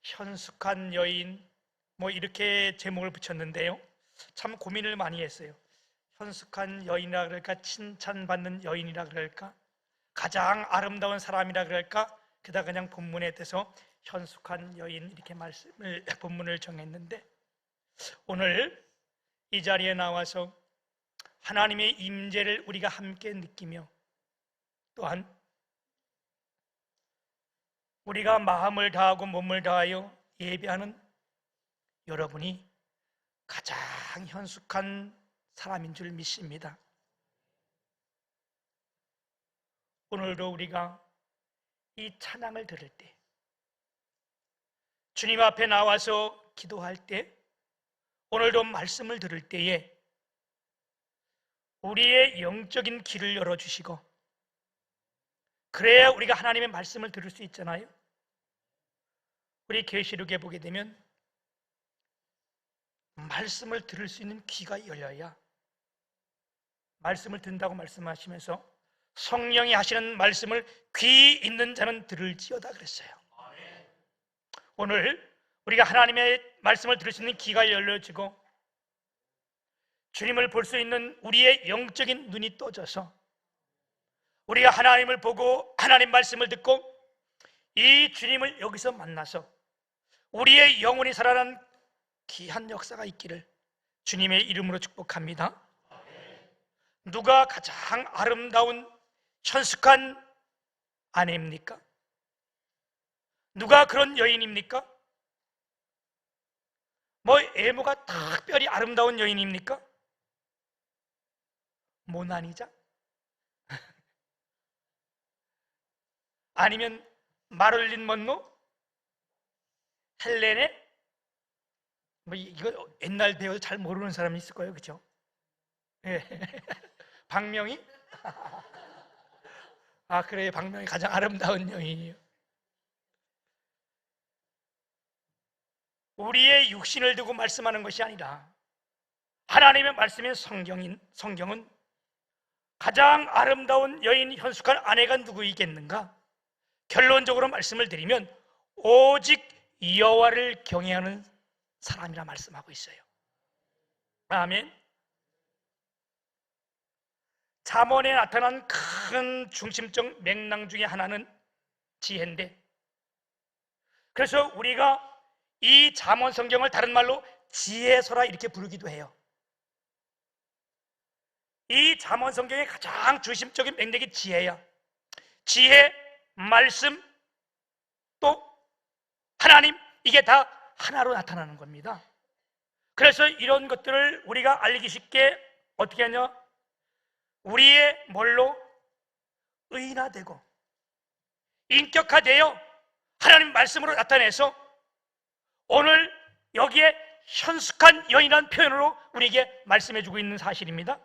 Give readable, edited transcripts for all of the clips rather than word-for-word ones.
현숙한 여인, 이렇게 제목을 붙였는데요. 참 고민을 많이 했어요. 현숙한 여인이라 그럴까, 칭찬받는 여인이라 그럴까, 가장 아름다운 사람이라 그럴까, 게다가 그냥 본문에 대해서 현숙한 여인 이렇게 본문을 정했는데, 오늘 이 자리에 나와서 하나님의 임재를 우리가 함께 느끼며, 또한 우리가 마음을 다하고 몸을 다하여 예배하는 여러분이 가장 현숙한 사람인 줄 믿습니다. 오늘도 우리가 이 찬양을 들을 때, 주님 앞에 나와서 기도할 때, 오늘도 말씀을 들을 때에 우리의 영적인 귀를 열어주시고, 그래야 우리가 하나님의 말씀을 들을 수 있잖아요. 우리 계시록에 보게 되면 말씀을 들을 수 있는 귀가 열려야, 말씀을 듣는다고 말씀하시면서 성령이 하시는 말씀을 귀 있는 자는 들을지어다 그랬어요. 오늘 우리가 하나님의 말씀을 들을 수 있는 귀가 열려지고 주님을 볼 수 있는 우리의 영적인 눈이 떠져서 우리가 하나님을 보고 하나님 말씀을 듣고 이 주님을 여기서 만나서 우리의 영혼이 살아난 귀한 역사가 있기를 주님의 이름으로 축복합니다. 누가 가장 아름다운 현숙한 아내입니까? 누가 그런 여인입니까? 외모가 특별히 아름다운 여인입니까? 모나리자? 아니면 마릴린 먼로? 헬레네? 이거 옛날 배우 잘 모르는 사람이 있을 거예요, 그죠? 예. 박명희? 그래요. 박명희 가장 아름다운 여인이에요. 우리의 육신을 두고 말씀하는 것이 아니라 하나님의 말씀인 성경은 가장 아름다운 여인, 현숙한 아내가 누구이겠는가? 결론적으로 말씀을 드리면 오직 여호와를 경외하는 사람이라 말씀하고 있어요. 아멘. 잠언에 나타난 큰 중심적 맥락 중에 하나는 지혜인데, 그래서 우리가 이 잠언 성경을 다른 말로 지혜서라 이렇게 부르기도 해요. 이 잠언 성경의 가장 중심적인 맥락이 지혜야. 지혜, 말씀, 또 하나님, 이게 다 하나로 나타나는 겁니다. 그래서 이런 것들을 우리가 알기 쉽게 어떻게 하냐? 우리의 뭘로? 의인화되고 인격화되어 하나님 말씀으로 나타내서 오늘 여기에 현숙한 여인이라는 표현으로 우리에게 말씀해주고 있는 사실입니다.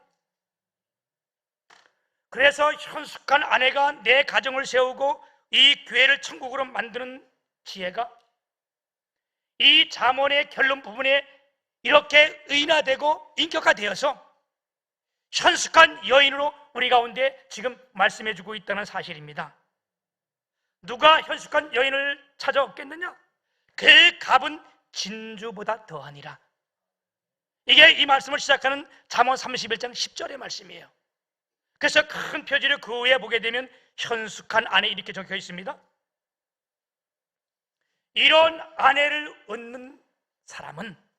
그래서 현숙한 아내가 내 가정을 세우고 이 교회를 천국으로 만드는 지혜가 이 잠언의 결론 부분에 이렇게 의인화되고 인격화되어서 현숙한 여인으로 우리 가운데 지금 말씀해주고 있다는 사실입니다. 누가 현숙한 여인을 찾아왔겠느냐? 그 값은 진주보다 더하니라. 이게 이 말씀을 시작하는 잠언 31장 10절의 말씀이에요. 그래서 큰 표지를 그 위에 보게 되면 현숙한 아내 이렇게 적혀 있습니다. 이런 아내를 얻는 사람은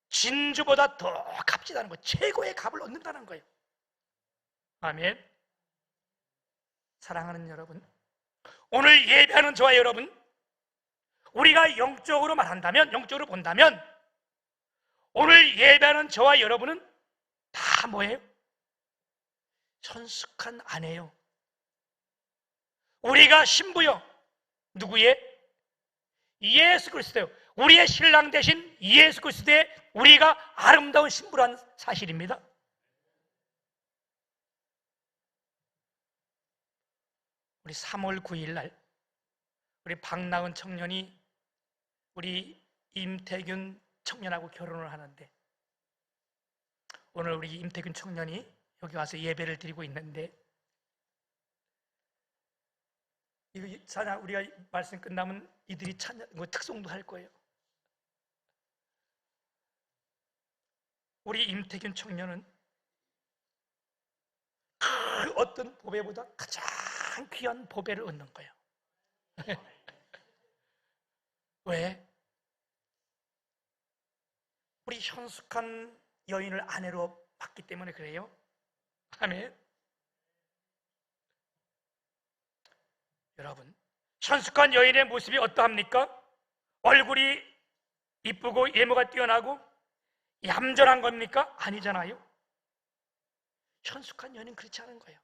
진주보다 더 값지다는 거예요. 최고의 값을 얻는다는 거예요. 아멘. 사랑하는 여러분, 오늘 예배하는 저와 여러분, 우리가 영적으로 말한다면, 영적으로 본다면 오늘 예배하는 저와 여러분은 다 뭐예요? 현숙한 아내요. 우리가 신부요. 누구의? 예수 그리스도요. 우리의 신랑 대신 예수 그리스도의 우리가 아름다운 신부라는 사실입니다. 우리 3월 9일 날 우리 박나은 청년이 우리 임태균 청년하고 결혼을 하는데, 오늘 우리 임태균 청년이 여기 와서 예배를 드리고 있는데, 이거 찬양 우리가 말씀 끝나면 이들이 찬양 특송도 할 거예요. 우리 임태균 청년은 그 어떤 보배보다 가장 귀한 보배를 얻는 거예요. 왜? 우리 현숙한 여인을 아내로 봤기 때문에 그래요. 아멘. 여러분, 현숙한 여인의 모습이 어떠합니까? 얼굴이 이쁘고 외모가 뛰어나고 얌전한 겁니까? 아니잖아요. 현숙한 여인은 그렇지 않은 거예요.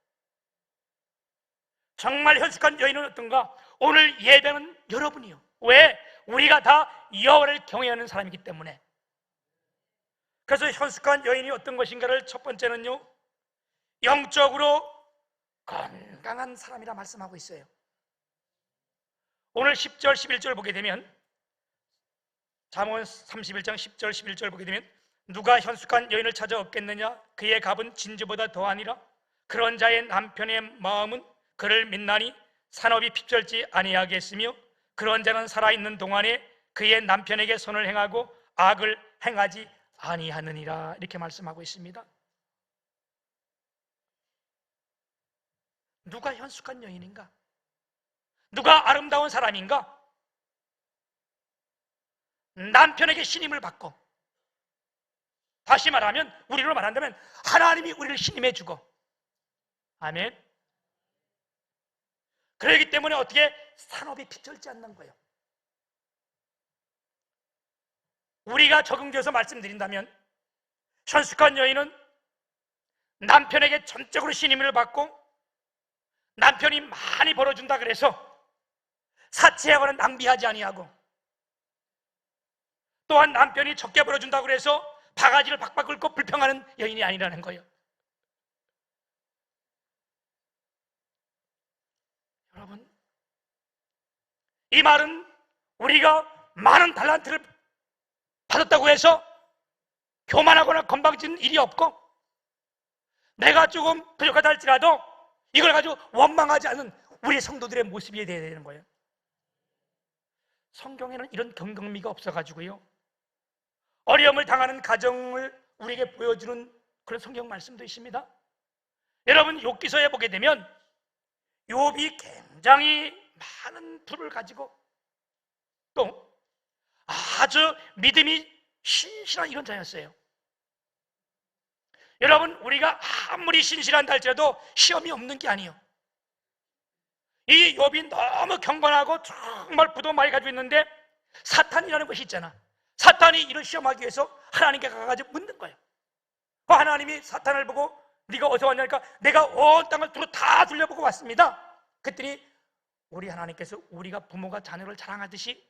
정말 현숙한 여인은 어떤가? 오늘 예배는 여러분이요. 왜? 우리가 다 여호와를 경외하는 사람이기 때문에. 그래서 현숙한 여인이 어떤 것인가를 첫 번째는요, 영적으로 건강한 사람이라 말씀하고 있어요. 오늘 10절 11절 보게 되면, 잠언 31장 10절 11절 보게 되면, 누가 현숙한 여인을 찾아 얻겠느냐? 그의 값은 진주보다 더하니라. 그런 자의 남편의 마음은 그를 믿나니 산업이 핍절지 아니하겠으며, 그런 자는 살아있는 동안에 그의 남편에게 선을 행하고 악을 행하지 아니하느니라. 이렇게 말씀하고 있습니다. 누가 현숙한 여인인가? 누가 아름다운 사람인가? 남편에게 신임을 받고, 다시 말하면 우리로 말한다면 하나님이 우리를 신임해 주고, 아멘. 그렇기 때문에 어떻게 산업이 빗절지 않는 거예요. 우리가 적응돼서 말씀드린다면, 현숙한 여인은 남편에게 전적으로 신임을 받고, 남편이 많이 벌어준다 그래서 사치하거나 낭비하지 아니하고, 또한 남편이 적게 벌어준다고 그래서 바가지를 박박 긁고 불평하는 여인이 아니라는 거예요. 여러분, 이 말은 우리가 많은 달란트를 받았다고 해서 교만하거나 건방진 일이 없고, 내가 조금 부족하다 할지라도 이걸 가지고 원망하지 않는 우리 성도들의 모습이 되어야 되는 거예요. 성경에는 이런 경건미가 없어가지고요, 어려움을 당하는 가정을 우리에게 보여주는 그런 성경 말씀도 있습니다. 여러분, 욥기서에 보게 되면 욥이 굉장히 많은 부를 가지고 또 아주 믿음이 신실한 이런 자였어요. 여러분, 우리가 아무리 신실한다 할지라도 시험이 없는 게 아니에요. 이 욥이 너무 경건하고 정말 부도 많이 가지고 있는데, 사탄이라는 것이 있잖아. 사탄이 이를 시험하기 위해서 하나님께 가가지고 묻는 거예요. 하나님이 사탄을 보고 네가 어디서 왔냐니까 내가 온 땅을 두루 다 둘러보고 왔습니다. 그랬더니 우리 하나님께서 우리가 부모가 자녀를 자랑하듯이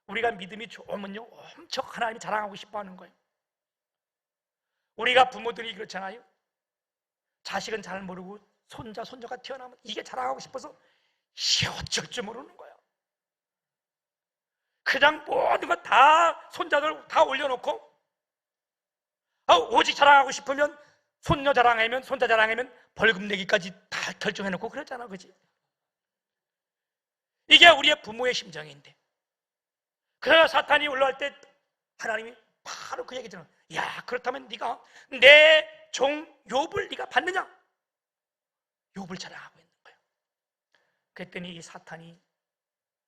우리가 믿음이 좋으면요 엄청 하나님이 자랑하고 싶어하는 거예요. 우리가 부모들이 그렇잖아요. 자식은 잘 모르고 손자, 손녀가 태어나면 이게 자랑하고 싶어서 어쩔 줄 모르는 거예요. 그냥 모든 거 다 손자들 다 올려놓고, 오직 자랑하고 싶으면 손녀 자랑하면, 손자 자랑하면 벌금 내기까지 다 결정해놓고 그랬잖아, 그지? 이게 우리의 부모의 심정인데, 그래서 사탄이 올라올 때 하나님이 바로 그 얘기 들어요. 야, 그렇다면 네가 내 종 욥을 네가 받느냐? 욥을 자랑하고 있는 거예요. 그랬더니 이 사탄이,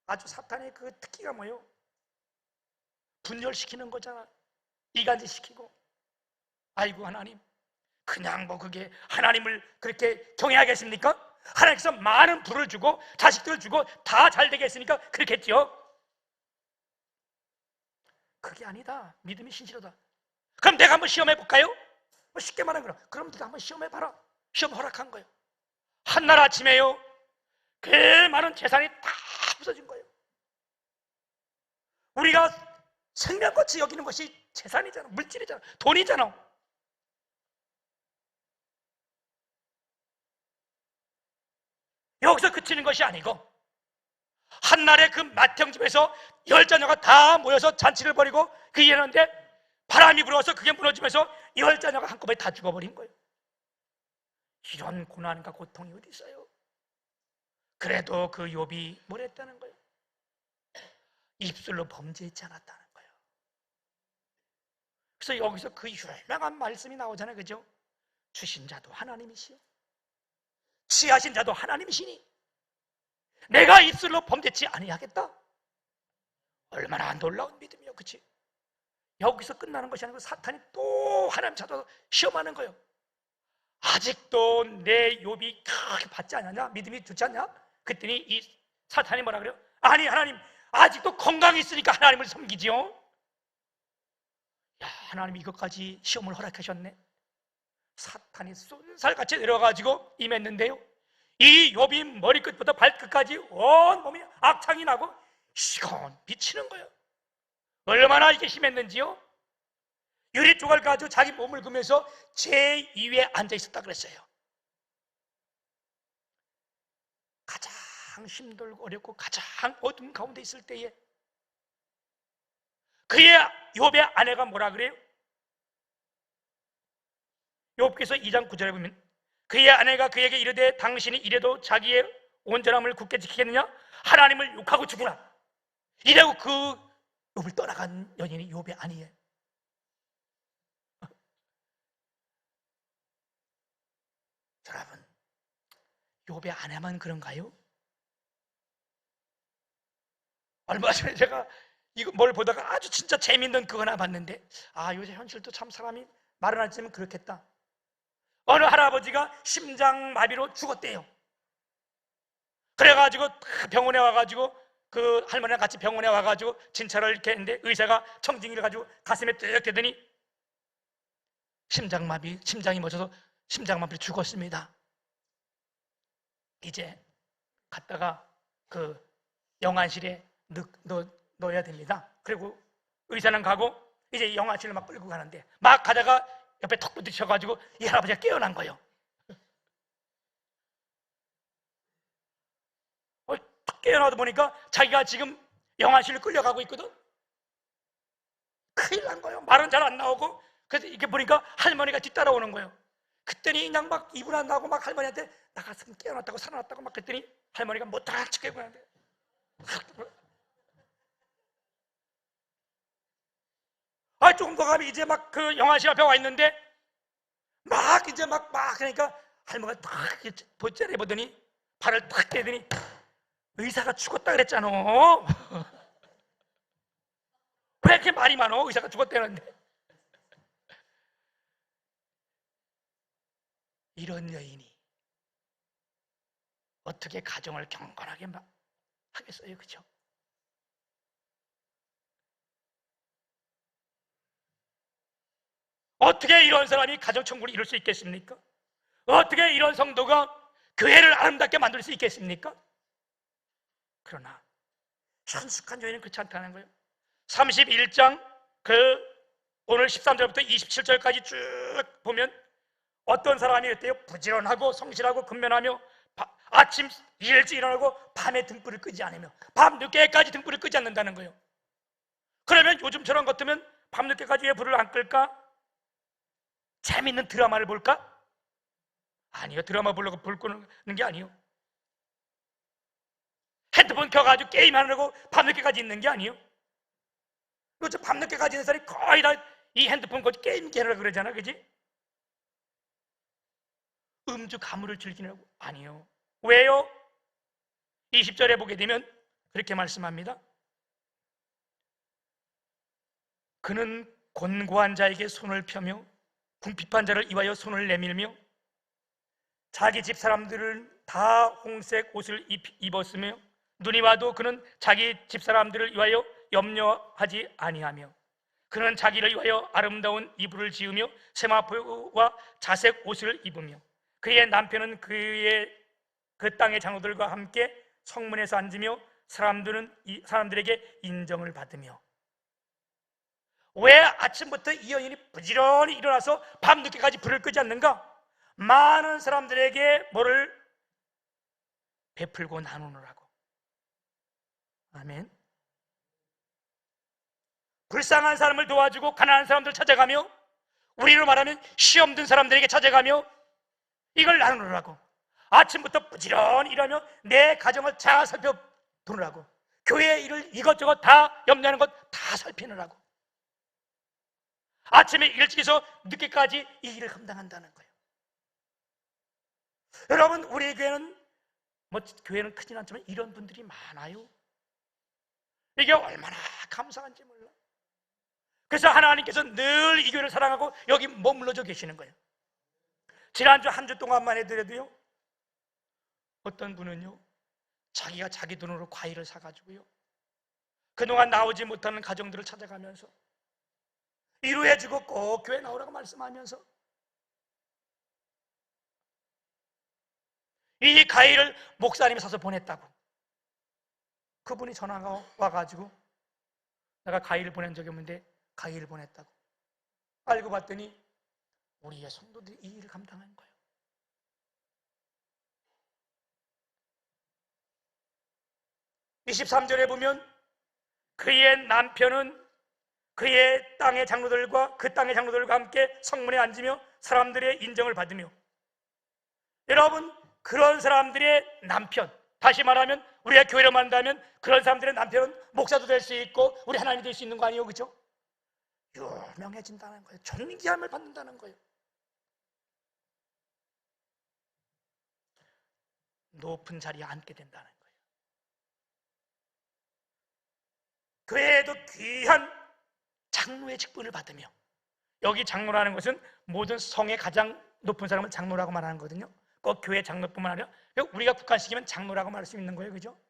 아주 사탄의 그 특기가 뭐예요? 분열시키는 거잖아. 이간질시키고. 아이고 하나님, 그냥 뭐 그게 하나님을 그렇게 경외하겠습니까? 하나님께서 많은 부를 주고 자식들을 주고 다 잘 되게 했으니까 그렇겠죠. 그게 아니다. 믿음이 신실하다. 그럼 내가 한번 시험해 볼까요? 뭐 쉽게 말하는 거라. 그럼 네가 한번 시험해 봐라. 시험 허락한 거예요. 한날 아침에요, 그 많은 재산이 다 부서진 거예요. 우리가 생명같이 여기는 것이 재산이잖아, 물질이잖아, 돈이잖아. 여기서 그치는 것이 아니고, 한날에 그 맏형집에서 10자녀가 다 모여서 잔치를 벌이고 그 예는데 바람이 불어서 그게 무너지면서 10자녀가 한꺼번에 다 죽어버린 거예요. 이런 고난과 고통이 어디 있어요? 그래도 그 욥이 뭘 했다는 거예요? 입술로 범죄했지 않았다는 거예요. 그래서 여기서 그 유명한 말씀이 나오잖아요, 그죠? 주신 자도 하나님이시요 취하신 자도 하나님이시니 내가 입술로 범죄치 아니하겠다. 얼마나 놀라운 믿음이요, 그치? 여기서 끝나는 것이 아니고 사탄이 또 하나님 찾아서 시험하는 거예요. 아직도 내 욥이 그렇게 받지 않냐? 믿음이 좋지 않냐? 그랬더니 이 사탄이 뭐라 그래요? 아니 하나님, 아직도 건강이 있으니까 하나님을 섬기지요. 야, 하나님 이것까지 시험을 허락하셨네. 사탄이 쏜살같이 내려가지고 임했는데요, 이 욥이 머리끝부터 발끝까지 온몸이 악창이 나고 시건 비치는 거예요. 얼마나 이게 심했는지요. 유리조각을 가지고 자기 몸을 그면서 제2위에 앉아 있었다 그랬어요. 가장 힘들고 어렵고 가장 어둠 가운데 있을 때에 그의 욥의 아내가 뭐라 그래요? 욥기서 2장 9절에 보면 그의 아내가 그에게 이르되 당신이 이래도 자기의 온전함을 굳게 지키겠느냐? 하나님을 욕하고 죽으라. 이라고 그 욥을 떠나간 여인이 욥의 아니에요. 여러분, 욥의 아내만 그런가요? 얼마 전에 제가 이거 뭘 보다가 아주 진짜 재밌는 그거 하나 봤는데, 아, 요새 현실도 참 사람이 말은 하지만 그렇겠다. 어느 할아버지가 심장마비로 죽었대요. 그래가지고 병원에 와가지고 그 할머니랑 같이 병원에 와가지고 진찰을 이렇게 했는데 의사가 청진기를 가지고 가슴에 뜩 대더니 심장이 멎어서 심장마비로 죽었습니다. 이제 갔다가 그 영안실에 넣어야 됩니다. 그리고 의사는 가고 이제 영안실을 막 끌고 가는데 막 가다가 옆에 턱 부딪혀가지고 이 할아버지가 깨어난 거예요. 턱 깨어나다 보니까 자기가 지금 영안실로 끌려가고 있거든. 큰일 난 거예요. 말은 잘 안 나오고. 그래서 이렇게 보니까 할머니가 뒤따라오는 거예요. 그랬더니 그냥 막 이분 안 나고 막 할머니한테 나 가슴 깨어났다고 살아났다고 막 그랬더니 할머니가 못다한 척 하고 하는데 조금 더 가면 이제 막 그 영안실 앞에 와 있는데 막 이제 막 그러니까 할머니가 탁 보자래 보더니 발을 탁 떼더니 의사가 죽었다 그랬잖아. 왜 이렇게 말이 많어? 의사가 죽었다는데. 이런 여인이 어떻게 가정을 경건하게 하겠어요, 그렇죠? 어떻게 이런 사람이 가정천국을 이룰 수 있겠습니까? 어떻게 이런 성도가 교회를 아름답게 만들 수 있겠습니까? 그러나 현숙한 여인은 그렇지 않다는 거예요. 31장 오늘 13절부터 27절까지 쭉 보면 어떤 사람이 그때요 부지런하고 성실하고 근면하며 아침 일찍 일어나고 밤에 등불을 끄지 않으며 밤 늦게까지 등불을 끄지 않는다는 거예요. 그러면 요즘처럼 같으면 밤 늦게까지 왜 불을 안 끌까? 재밌는 드라마를 볼까? 아니요, 드라마 보려고 불 끄는 게 아니요. 핸드폰 켜가지고 게임하려고 밤늦게까지 있는 게 아니요. 그렇죠? 밤늦게까지 있는 사람이 거의 다 이 핸드폰 거기 게임기 하려고 그러잖아, 그지? 음주 가물을 즐기려고? 아니요. 왜요? 20절에 보게 되면 그렇게 말씀합니다. 그는 곤고한 자에게 손을 펴며 궁핍한 자를 위하여 손을 내밀며 자기 집 사람들은 다 홍색 옷을 입었으며 눈이 와도 그는 자기 집 사람들을 위하여 염려하지 아니하며 그는 자기를 위하여 아름다운 이불을 지으며 세마포와 자색 옷을 입으며 그의 남편은 그 땅의 장로들과 함께 성문에서 앉으며 사람들에게 인정을 받으며. 왜 아침부터 이 여인이 부지런히 일어나서 밤늦게까지 불을 끄지 않는가? 많은 사람들에게 뭐를 베풀고 나누느라고. 아멘. 불쌍한 사람을 도와주고 가난한 사람들 찾아가며 우리로 말하면 시험 든 사람들에게 찾아가며 이걸 나누느라고. 아침부터 부지런히 일하며 내 가정을 잘 살펴보느라고, 교회 일을 이것저것 다 염려하는 것 다 살피느라고 아침에 일찍해서 늦게까지 이 일을 감당한다는 거예요. 여러분, 우리 교회는 교회는 크진 않지만 이런 분들이 많아요. 이게 얼마나 감사한지 몰라. 그래서 하나님께서 늘 이 교회를 사랑하고 여기 머물러져 계시는 거예요. 지난주 한 주 동안만 해도요, 어떤 분은요, 자기가 자기 돈으로 과일을 사가지고요, 그동안 나오지 못하는 가정들을 찾아가면서 위로해주고 꼭 교회 나오라고 말씀하면서 이 과일을 목사님이 사서 보냈다고. 그분이 전화가 와가지고 내가 과일을 보낸 적이 없는데 과일을 보냈다고. 알고 봤더니 우리의 성도들이 이 일을 감당한 거예요. (23절에) 보면 그의 남편은 그의 땅의 장로들과 그 땅의 장로들과 함께 성문에 앉으며 사람들의 인정을 받으며, 여러분, 그런 사람들의 남편, 다시 말하면 우리가 교회를 만나면 그런 사람들의 남편은 목사도 될 수 있고 우리 하나님이 될 수 있는 거 아니에요? 그죠? 유명해진다는 거예요. 존귀함을 받는다는 거예요. 높은 자리에 앉게 된다는 거예요. 교회에도 귀한 장로의 직분을 받으며, 여기 장로라는 것은 모든 성의 가장 높은 사람을 장로라고 말하는 거거든요. 꼭 교회 장로뿐만 아니라 우리가 국한시키면 장로라고 말할 수 있는 거예요. 그죠?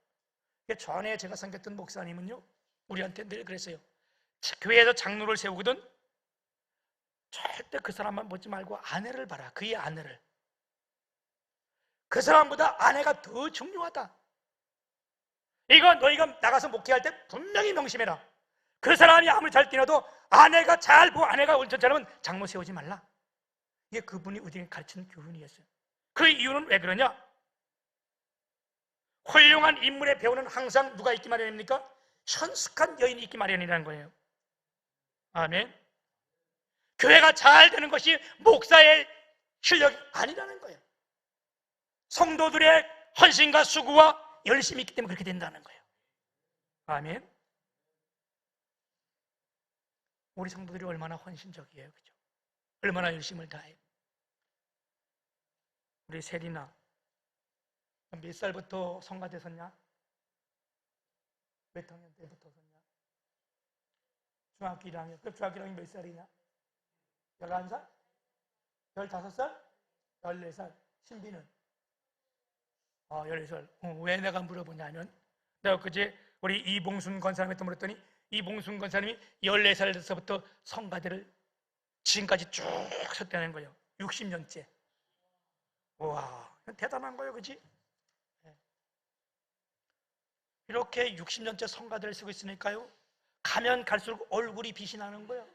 전에 제가 섬겼던 목사님은요, 우리한테 늘 그랬어요. 교회에서 장로를 세우거든 절대 그 사람만 보지 말고 아내를 봐라. 그의 아내를. 그 사람보다 아내가 더 중요하다. 이거 너희가 나가서 목회할 때 분명히 명심해라. 그 사람이 아무리 잘 뛰어도 아내가 잘 보고 아내가 옳은 사람은 장로 세우지 말라. 이게 그분이 우리에게 가르치는 교훈이었어요. 그 이유는 왜 그러냐? 훌륭한 인물의 배우는 항상 누가 있기 마련입니까? 현숙한 여인이 있기 마련이라는 거예요. 아멘. 교회가 잘 되는 것이 목사의 실력이 아니라는 거예요. 성도들의 헌신과 수고와 열심이 있기 때문에 그렇게 된다는 거예요. 아멘. 우리 성도들이 얼마나 헌신적이에요, 그죠? 얼마나 열심을 다해요. 우리 세리나 몇 살부터 성가대 섰냐? 몇 학년 때부터 섰냐? 중학교 1학년. 그럼 중학교 1학년 몇 살이냐? 11살? 15살? 14살? 신비는? 14살. 왜 내가 물어보냐면, 내가 그제 우리 이봉순 권사님한테 물었더니 이봉순 권사님이 14살에서부터 성가대를 지금까지 쭉 섰다는 거예요. 60년째. 와, 대단한 거예요, 그치? 이렇게 60년째 성가대를 쓰고 있으니까요, 가면 갈수록 얼굴이 빛이 나는 거예요.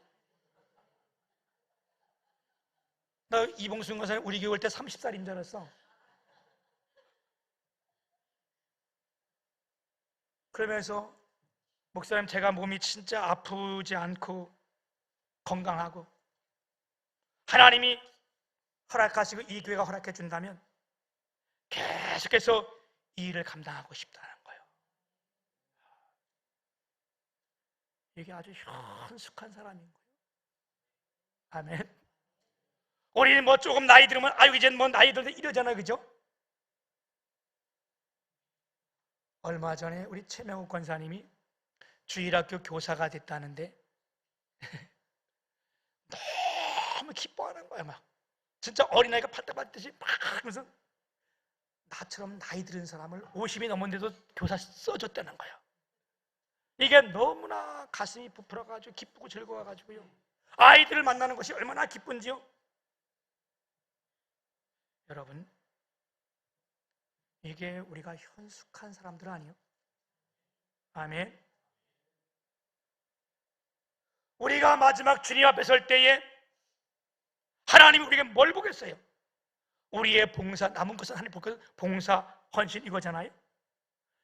나 이봉순 권사님 우리 교회 올 때 30살인 줄 알았어. 그러면서 목사님, 제가 몸이 진짜 아프지 않고 건강하고 하나님이 허락하시고 이 교회가 허락해 준다면 계속해서 이 일을 감당하고 싶다는 거예요. 이게 아주 현숙한 사람인 거예요. 아멘. 우리는 조금 나이 들으면 아유 이젠 나이 들어서 이러잖아요, 그죠? 얼마 전에 우리 최명욱 권사님이 주일학교 교사가 됐다는데 너무 기뻐하는 거야. 막 진짜 어린아이가 팔딱 받듯이 막 하면서 나처럼 나이 들은 사람을 50이 넘었는데도 교사 써줬다는 거야. 이게 너무나 가슴이 부풀어가지고 기쁘고 즐거워가지고요, 아이들을 만나는 것이 얼마나 기쁜지요. 여러분, 이게 우리가 현숙한 사람들 아니에요? 아멘. 우리가 마지막 주님 앞에 설 때에 하나님이 우리에게 뭘 보겠어요? 우리의 봉사, 남은 것은 하나님 볼 것은 봉사, 헌신 이거잖아요.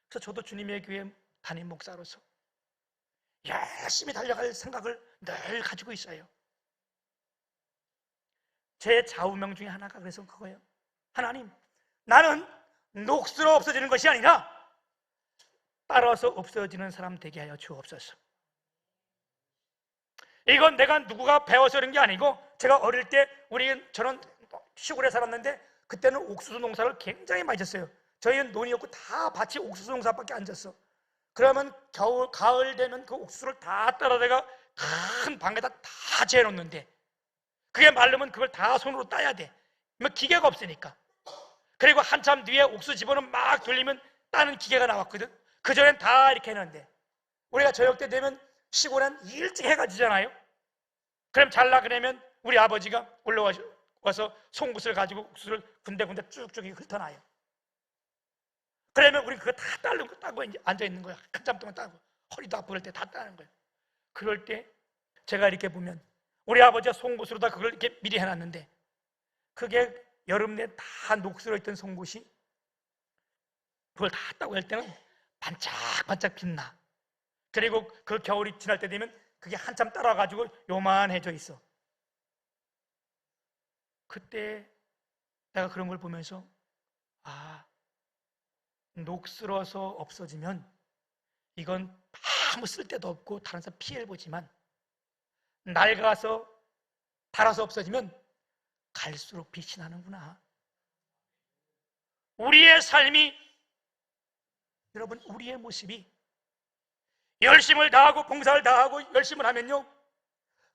그래서 저도 주님의 교회 담임 목사로서 열심히 달려갈 생각을 늘 가지고 있어요. 제 좌우명 중에 하나가 그래서 그거예요. 하나님, 나는 녹슬어 없어지는 것이 아니라 따라서 없어지는 사람 되게 하여 주옵소서. 이건 내가 누구가 배워서 그런 게 아니고, 제가 어릴 때 저는 시골에 살았는데 그때는 옥수수 농사를 굉장히 많이 졌어요. 저희는 논이 없고 다 밭이 옥수수 농사밖에 안 졌어. 그러면 가을 되면 그 옥수수를 다 따라다가 큰 방에다 다 재놓는데, 그게 마르면 그걸 다 손으로 따야 돼. 뭐 기계가 없으니까. 그리고 한참 뒤에 옥수수 집어는 막 돌리면 따는 기계가 나왔거든. 그전엔 다 이렇게 했는데, 우리가 저녁 때 되면 시골엔 일찍 해가 지잖아요. 그럼 잘라 그러면 우리 아버지가 올라와서 송곳을 가지고 옥수수를 군데군데 쭉쭉 훑어놔요. 그러면 우리 그거 다 따고 이제 앉아있는 거야. 한참 동안 따고, 허리도 아플 때 다 따는 거예요. 그럴 때 제가 이렇게 보면 우리 아버지가 송곳으로 다 그걸 이렇게 미리 해놨는데, 그게 여름 내 다 녹슬어 있던 송곳이 그걸 다 따고 할 때는 반짝반짝 빛나. 그리고 그 겨울이 지날 때 되면 그게 한참 따라가지고 요만해져 있어. 그때 내가 그런 걸 보면서, 녹슬어서 없어지면 이건 아무 쓸데도 없고 다른 사람 피해를 보지만, 낡아서 닳아서 없어지면 갈수록 빛이 나는구나. 우리의 삶이, 여러분, 우리의 모습이 열심을 다하고 봉사를 다하고 열심을 하면요,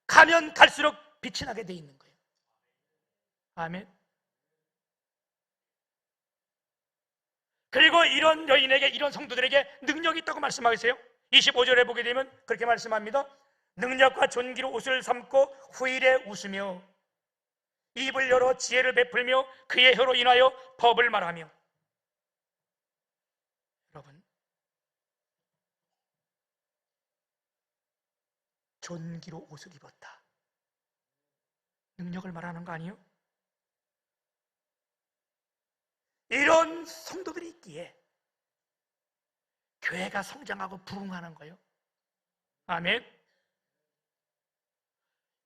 가면 갈수록 빛이 나게 돼 있는 거예요. 아멘. 그리고 이런 여인에게, 이런 성도들에게 능력이 있다고 말씀하세요. 25절에 보게 되면 그렇게 말씀합니다. 능력과 존귀로 옷을 삼고 후일에 웃으며 입을 열어 지혜를 베풀며 그의 혀로 인하여 법을 말하며. 여러분, 존귀로 옷을 입었다. 능력을 말하는 거 아니에요? 이런 성도들이 있기에 교회가 성장하고 부흥하는 거예요. 아멘.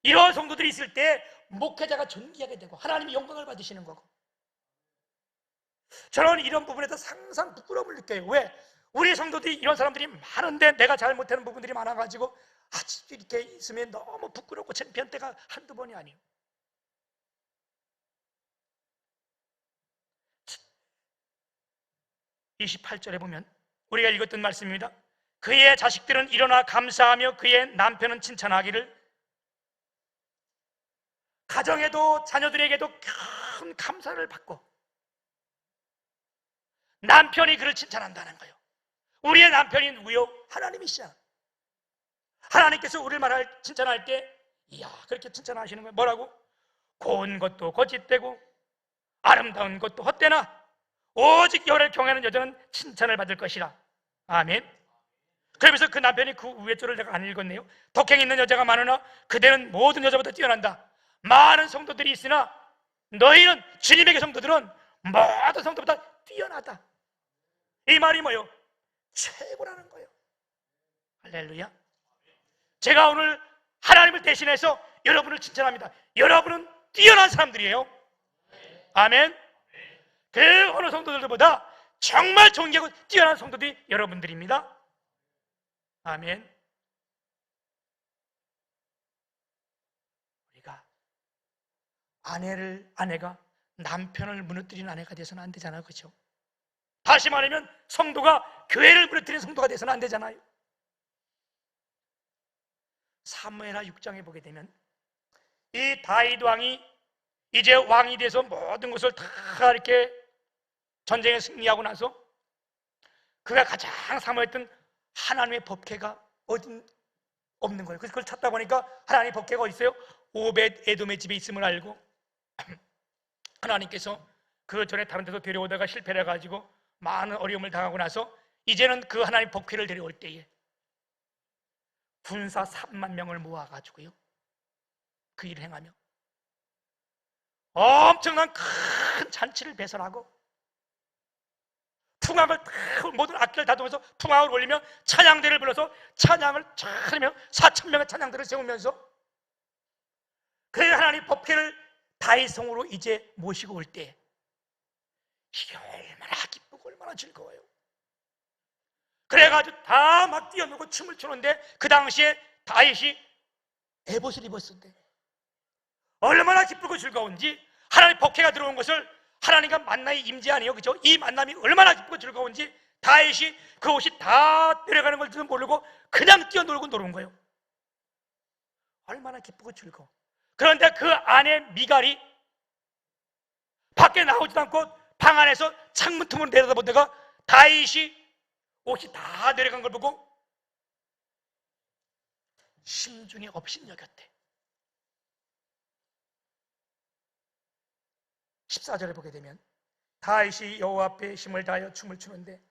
이런 성도들이 있을 때 목회자가 존귀하게 되고 하나님이 영광을 받으시는 거고, 저는 이런 부분에서 항상 부끄러움을 느껴요. 왜? 우리 성도들이, 이런 사람들이 많은데 내가 잘 못하는 부분들이 많아가지고 아직도 이렇게 있으면 너무 부끄럽고 창피한 때가 한두 번이 아니에요. 28절에 보면 우리가 읽었던 말씀입니다. 그의 자식들은 일어나 감사하며 그의 남편은 칭찬하기를. 가정에도 자녀들에게도 큰 감사를 받고 남편이 그를 칭찬한다는 거예요. 우리의 남편이 누구요? 하나님이시잖아. 하나님께서 우리를 칭찬할 때, 이야, 그렇게 칭찬하시는 거예요. 뭐라고? 고운 것도 거짓되고 아름다운 것도 헛되나 오직 여호와를 경외하는 여자는 칭찬을 받을 것이라. 아멘. 그러면서 그 남편이 그 위에 줄을 내가 안 읽었네요. 독행 있는 여자가 많으나 그대는 모든 여자보다 뛰어난다. 많은 성도들이 있으나 너희는, 주님에게 성도들은 모든 성도보다 뛰어나다. 이 말이 뭐예요? 최고라는 거예요. 할렐루야. 제가 오늘 하나님을 대신해서 여러분을 칭찬합니다. 여러분은 뛰어난 사람들이에요. 아멘. 그 어느 성도들보다 정말 존귀하고 뛰어난 성도들이 여러분들입니다. 아멘. 우리가 아내가 남편을 무너뜨리는 아내가 돼서는 안 되잖아요. 그렇죠? 다시 말하면 성도가 교회를 무너뜨리는 성도가 돼서는 안 되잖아요. 사무엘하 6장에 보게 되면 이 다윗 왕이 이제 왕이 돼서 모든 것을 다 이렇게 전쟁에 승리하고 나서 그가 가장 사모했던 하나님의 법궤가 어딘 없는 거예요. 그래서 그걸 찾다 보니까 하나님의 법궤가 어디 있어요? 오벳 에돔의 집에 있음을 알고 하나님께서 그 전에 다른 데서 데려오다가 실패를 해가지고 많은 어려움을 당하고 나서 이제는 그 하나님의 법궤를 데려올 때에 군사 3만 명을 모아가지고요, 그 일을 행하며 엄청난 큰 잔치를 배설하고 풍악을 모든 악기를 다듬어서 풍악을 올리며 찬양대를 불러서 찬양을 차리며 4,000명의 찬양대를 세우면서 그 하나님 법궤를 다윗성으로 이제 모시고 올 때 이게 얼마나 기쁘고 얼마나 즐거워요. 그래가지고 다 막 뛰어놀고 춤을 추는데 그 당시에 다윗이 에봇을 입었었대. 얼마나 기쁘고 즐거운지, 하나님의 복회가 들어온 것을 하나님과 만남이 임재 아니에요, 그죠? 이 만남이 얼마나 기쁘고 즐거운지 다윗이 그 옷이 다 내려가는 걸지도 모르고 그냥 뛰어놀고 놀은 거예요. 얼마나 기쁘고 즐거워. 그런데 그 아내 미갈이 밖에 나오지도 않고 방 안에서 창문 틈으로 내려다보다가 다윗이 옷이 다 내려간 걸 보고 심중에 업신여겼대. 14절에 보게 되면 다윗이 여호와 앞에 힘을 다하여 춤을 추는데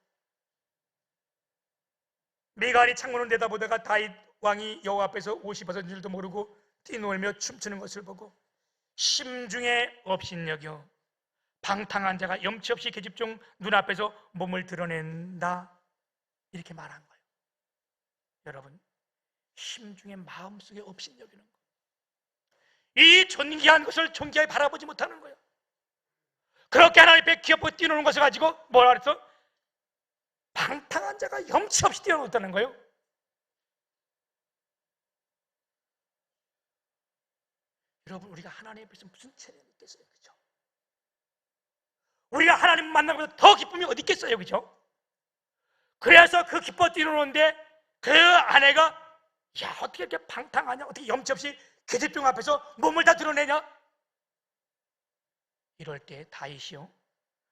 미갈이 창문을 내다보다가 다윗 왕이 여호와 앞에서 옷이 벗어진 줄도 모르고 뛰놀며 춤추는 것을 보고 심중에 업신여겨 방탕한 자가 염치 없이 계집종 눈앞에서 몸을 드러낸다, 이렇게 말한 거예요. 여러분, 심중에 마음속에 업신여기는 거예요. 이 존귀한 것을 존귀하게 바라보지 못하는 거예요. 그렇게 하나님 앞에 기업고 뛰노는 것을 가지고 뭐라 그랬어? 방탕한 자가 염치 없이 뛰어놀았다는 거예요. 여러분, 우리가 하나님 앞에서 무슨 체력이 있겠어요, 그죠? 우리가 하나님 만나면서 더 기쁨이 어디 있겠어요, 그죠? 그래서 그 기뻐 뛰노는데 그 아내가 야, 어떻게 이렇게 방탕하냐, 어떻게 염치 없이 계집종 앞에서 몸을 다 드러내냐? 이럴 때 다윗이요,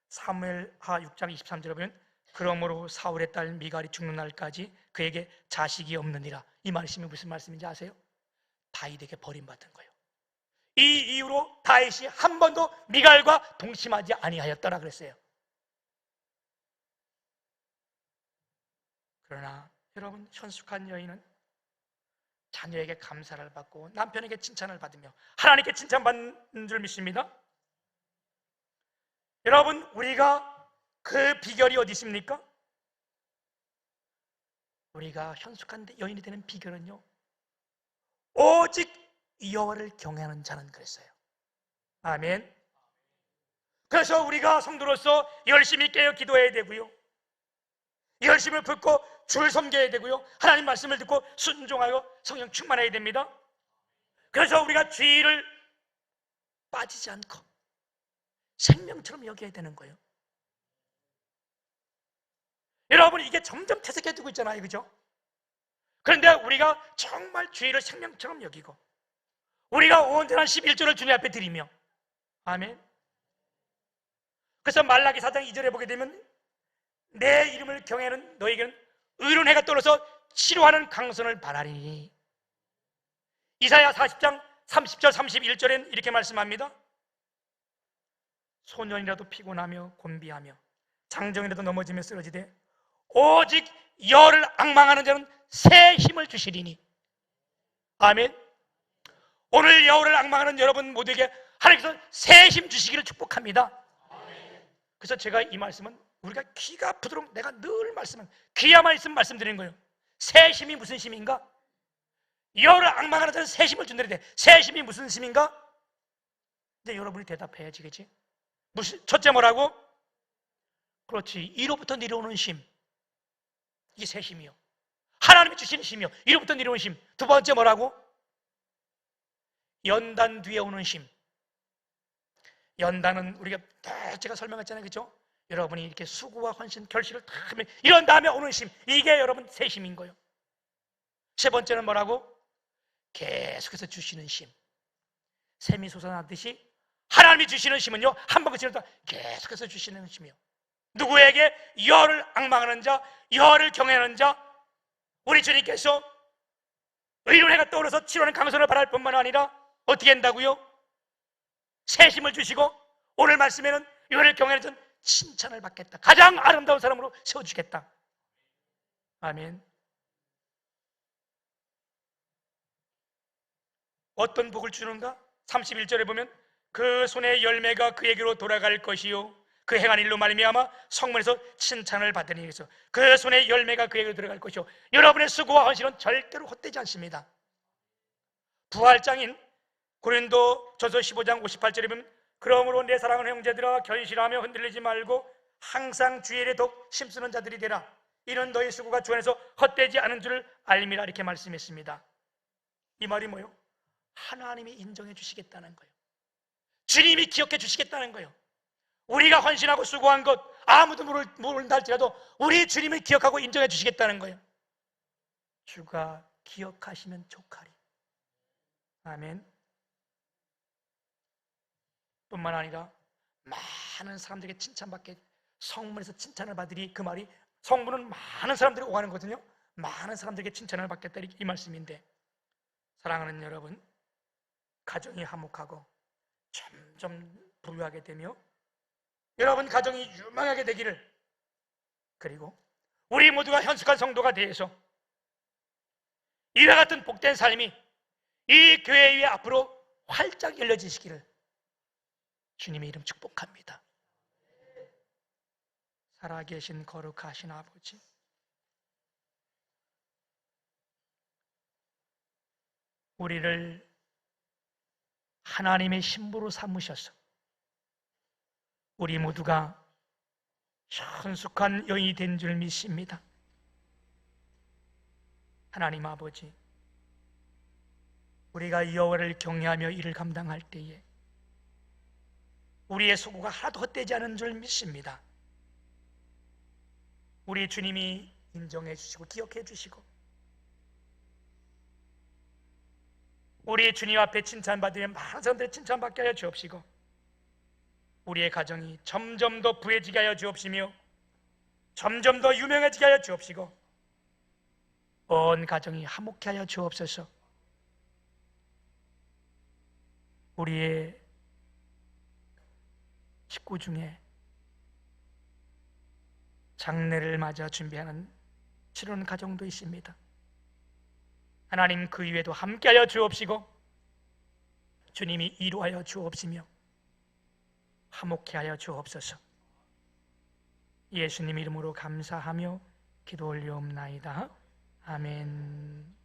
사무엘하 6장 23절에 보면 그러므로 사울의 딸 미갈이 죽는 날까지 그에게 자식이 없느니라, 이 말씀이 무슨 말씀인지 아세요? 다윗에게 버림받은 거예요. 이 이후로 다윗이 한 번도 미갈과 동침하지 아니하였더라 그랬어요. 그러나 여러분, 현숙한 여인은 자녀에게 감사를 받고 남편에게 칭찬을 받으며 하나님께 칭찬받는 줄 믿습니다. 여러분, 우리가 그 비결이 어디 있습니까? 우리가 현숙한 여인이 되는 비결은요, 오직 여호와를 경외하는 자는 그랬어요. 아멘. 그래서 우리가 성도로서 열심히 깨어 기도해야 되고요, 열심을 붙고 주를 섬겨야 되고요, 하나님 말씀을 듣고 순종하여 성령 충만해야 됩니다. 그래서 우리가 죄를 빠지지 않고 생명처럼 여겨야 되는 거예요. 여러분, 이게 점점 퇴색해지고 있잖아요, 그죠? 그런데 우리가 정말 죄를 생명처럼 여기고 우리가 온전한 11조를 주님 앞에 드리며, 아멘. 그래서 말라기 4장 2절에 보게 되면 내 이름을 경외하는 너에게는 의로운 해가 떨어서 치료하는 강선을 바라리니, 이사야 40장 30절 31절엔 이렇게 말씀합니다. 소년이라도 피곤하며 곤비하며 장정이라도 넘어지며 쓰러지되 오직 여호와를 앙망하는 자는 새 힘을 주시리니. 아멘. 오늘 여호와를 앙망하는 여러분 모두에게 하나님께서 새 힘 주시기를 축복합니다. 그래서 제가 이 말씀은 우리가 귀가 부드러운, 내가 늘 말씀은 귀야만 있으면 말씀드리는 거예요. 새 힘이 무슨 힘인가? 여호와를 앙망하는 자는 새 힘을 준다는데 새 힘이 무슨 힘인가? 이제 여러분이 대답해야지, 그치? 첫째 뭐라고? 그렇지, 이로부터 내려오는 힘, 이게 새 힘이요. 하나님이 주시는 힘이요, 이로부터 내려오는 힘. 두 번째 뭐라고? 연단 뒤에 오는 힘. 연단은 우리가 다 제가 설명했잖아요, 그죠? 여러분이 이렇게 수고와 헌신, 결실을 다 하면 이런 다음에 오는 힘, 이게 여러분 새 힘인 거예요. 세 번째는 뭐라고? 계속해서 주시는 힘. 샘이 솟아나듯이 하나님이 주시는 힘은요, 한 번 그치는 동안 계속해서 주시는 힘이요. 누구에게? 여호와를 앙망하는 자, 여호와를 경외하는 자. 우리 주님께서 의로운 해가 떠오르서 치료하는 강선을 바랄 뿐만 아니라 어떻게 한다고요? 새 힘을 주시고 오늘 말씀에는 여호와를 경외하는 자는 칭찬을 받겠다, 가장 아름다운 사람으로 세워주겠다. 아멘. 어떤 복을 주는가? 31절에 보면 그 손의 열매가 그에게로 돌아갈 것이요 그 행한 일로 말미암아 성문에서 칭찬을 받으니, 그래서 그 손의 열매가 그에게로 들어갈 것이요, 여러분의 수고와 헌신은 절대로 헛되지 않습니다. 부활장인 고린도전서 15장 58절에 보면 그러므로 내 사랑하는 형제들아, 견실하며 흔들리지 말고 항상 주의 일에 더욱 힘쓰는 자들이 되라. 이는 너희 수고가 주 안에서 헛되지 않은 줄 알미라. 이렇게 말씀했습니다. 이 말이 뭐요? 하나님이 인정해 주시겠다는 거예요. 주님이 기억해 주시겠다는 거예요. 우리가 헌신하고 수고한 것 아무도 모른다 할지라도 우리 주님을 기억하고 인정해 주시겠다는 거예요. 주가 기억하시면 좋가리. 아멘. 뿐만 아니라 많은 사람들에게 칭찬받게, 성문에서 칭찬을 받으리. 그 말이 성문은 많은 사람들이 오가는 거거든요. 많은 사람들에게 칭찬을 받겠다, 이 말씀인데, 사랑하는 여러분, 가정이 화목하고 점점 부유하게 되며 여러분 가정이 유망하게 되기를, 그리고 우리 모두가 현숙한 성도가 되어서 이와 같은 복된 삶이 이 교회 위에 앞으로 활짝 열려지시기를 주님의 이름 축복합니다. 살아계신 거룩하신 아버지, 우리를 하나님의 신부로 삼으셔서 우리 모두가 현숙한 여인이 된 줄 믿습니다. 하나님 아버지, 우리가 여호와를 경외하며 일을 감당할 때에 우리의 수고가 하나도 헛되지 않은 줄 믿습니다. 우리 주님이 인정해 주시고 기억해 주시고 우리 주님 앞에 칭찬받으며 많은 사람들의 칭찬받게 하여 주옵시고 우리의 가정이 점점 더 부해지게 하여 주옵시며 점점 더 유명해지게 하여 주옵시고 온 가정이 화목케 하여 주옵소서. 우리의 식구 중에 장례를 맞아 준비하는 치료는 가정도 있습니다. 하나님, 그 이외에도 함께하여 주옵시고 주님이 이루하여 주옵시며 화목케 하여 주옵소서. 예수님 이름으로 감사하며 기도 올리옵나이다. 아멘.